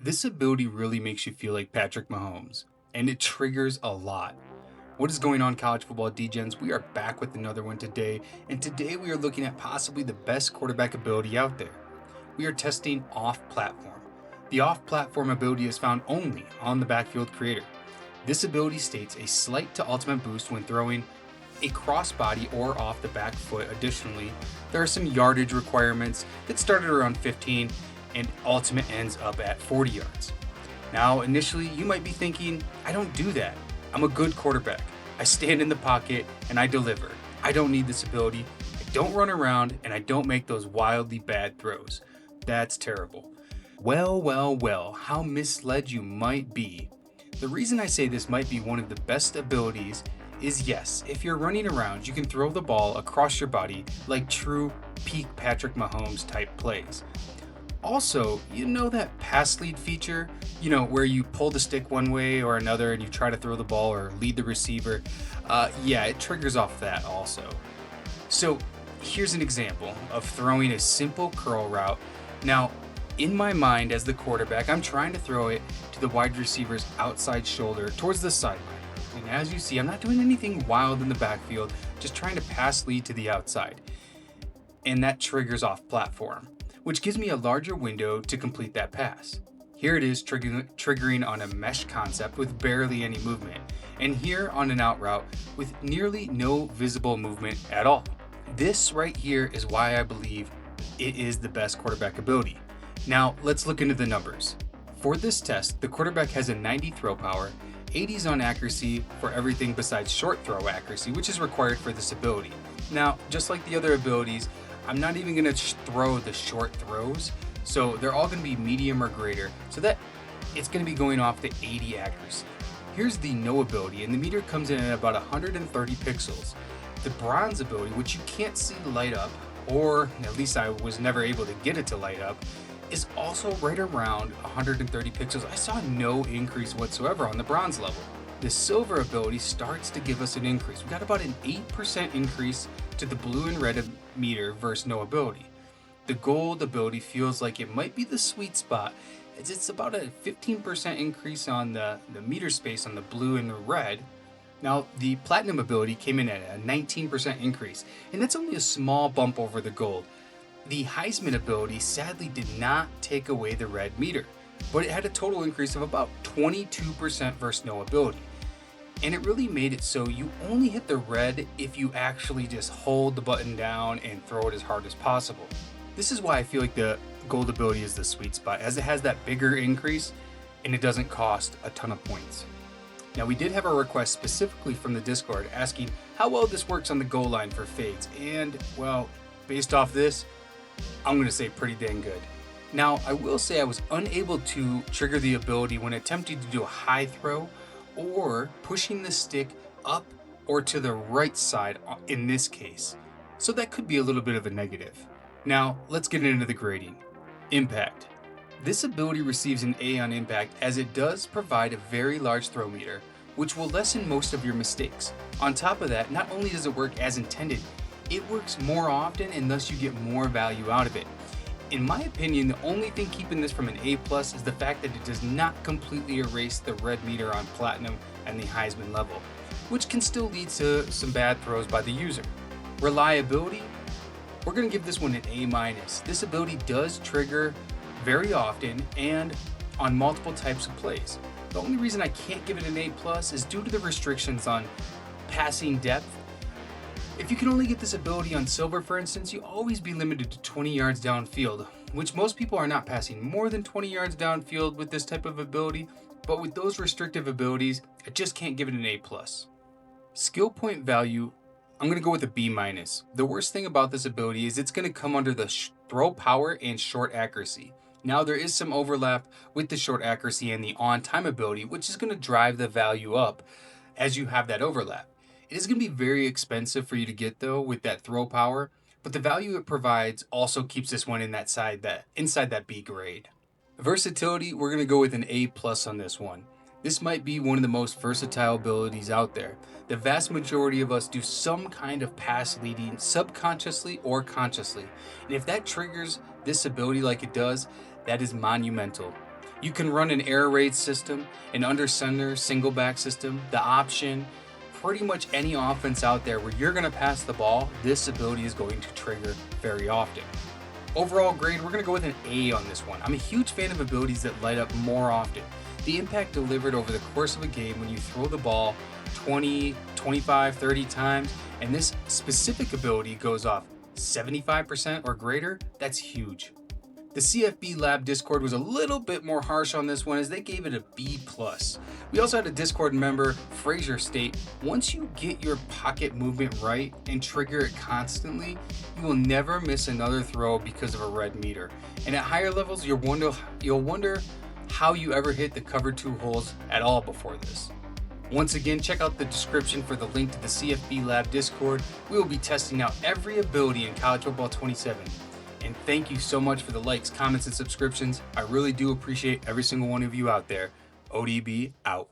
This ability really makes you feel like Patrick Mahomes, and it triggers a lot. What is going on, college football degens? We are back with another one today, and today we are looking at possibly the best quarterback ability out there. We are testing off platform. The off platform ability is found only on the backfield creator. This ability states a slight to ultimate boost when throwing a crossbody or off the back foot. Additionally, there are some yardage requirements that start at around 15 and ultimate ends up at 40 yards. Now, initially, you might be thinking, I don't do that. I'm a good quarterback. I stand in the pocket and I deliver. I don't need this ability. I don't run around and I don't make those wildly bad throws. That's terrible. Well, how misled you might be. The reason I say this might be one of the best abilities is yes, if you're running around, you can throw the ball across your body like true peak Patrick Mahomes type plays. Also, you know that pass lead feature, where you pull the stick one way or another and you try to throw the ball or lead the receiver? Yeah, it triggers off that also. So here's an example of throwing a simple curl route. Now, in my mind as the quarterback, I'm trying to throw it to the wide receiver's outside shoulder towards the sideline. And as you see, I'm not doing anything wild in the backfield, just trying to pass lead to the outside. And that triggers off platform, which gives me a larger window to complete that pass. Here it is triggering on a mesh concept with barely any movement, and here on an out route with nearly no visible movement at all. This right here is why I believe it is the best quarterback ability. Now, let's look into the numbers. For this test, the quarterback has a 90 throw power, 80s on accuracy for everything besides short throw accuracy, which is required for this ability. Now, just like the other abilities, I'm not even going to throw the short throws, so they're all going to be medium or greater, so that it's going to be going off the 80 accuracy. Here's the no ability, and the meter comes in at about 130 pixels. The bronze ability, which you can't see light up, or at least I was never able to get it to light up, is also right around 130 pixels. I saw no increase whatsoever on the bronze level. The silver ability starts to give us an increase. We got about an 8% increase to the blue and red meter versus no ability. The gold ability feels like it might be the sweet spot, as it's about a 15% increase on the meter space on the blue and the red. Now, the platinum ability came in at a 19% increase, and that's only a small bump over the gold. The Heisman ability sadly did not take away the red meter, but it had a total increase of about 22% versus no ability. And it really made it so you only hit the red if you actually just hold the button down and throw it as hard as possible. This is why I feel like the gold ability is the sweet spot, as it has that bigger increase and it doesn't cost a ton of points. Now, we did have a request specifically from the Discord asking how well this works on the goal line for fades, and well, based off this, I'm going to say pretty dang good. Now, I will say I was unable to trigger the ability when attempting to do a high throw or pushing the stick up or to the right side in this case. So that could be a little bit of a negative. Now, let's get into the grading. Impact. This ability receives an A on impact as it does provide a very large throw meter, which will lessen most of your mistakes. On top of that, not only does it work as intended, it works more often and thus you get more value out of it. In my opinion, the only thing keeping this from an A+ is the fact that it does not completely erase the red meter on platinum and the Heisman level, which can still lead to some bad throws by the user. Reliability, we're going to give this one an A-. This ability does trigger very often and on multiple types of plays. The only reason I can't give it an A+ is due to the restrictions on passing depth. If you can only get this ability on silver, for instance, you'll always be limited to 20 yards downfield, which most people are not passing more than 20 yards downfield with this type of ability, but with those restrictive abilities, I just can't give it an A+. Skill point value, I'm going to go with a B-. The worst thing about this ability is it's going to come under the throw power and short accuracy. Now, there is some overlap with the short accuracy and the on-time ability, which is going to drive the value up as you have that overlap. It is going to be very expensive for you to get though with that throw power, but the value it provides also keeps this one inside that B grade. Versatility, we're going to go with an A+ on this one. This might be one of the most versatile abilities out there. The vast majority of us do some kind of pass leading subconsciously or consciously, and if that triggers this ability like it does, that is monumental. You can run an air raid system, an under center single back system, the option, pretty much any offense out there where you're going to pass the ball, this ability is going to trigger very often. Overall grade, we're going to go with an A on this one. I'm a huge fan of abilities that light up more often. The impact delivered over the course of a game when you throw the ball 20, 25, 30 times, and this specific ability goes off 75% or greater, that's huge. The CFB Lab Discord was a little bit more harsh on this one as they gave it a B+. We also had a Discord member, Fraser, state, once you get your pocket movement right and trigger it constantly, you will never miss another throw because of a red meter. And at higher levels, you'll wonder how you ever hit the cover 2 holes at all before this. Once again, check out the description for the link to the CFB Lab Discord. We will be testing out every ability in College Football 27. And thank you so much for the likes, comments, and subscriptions. I really do appreciate every single one of you out there. ODB out.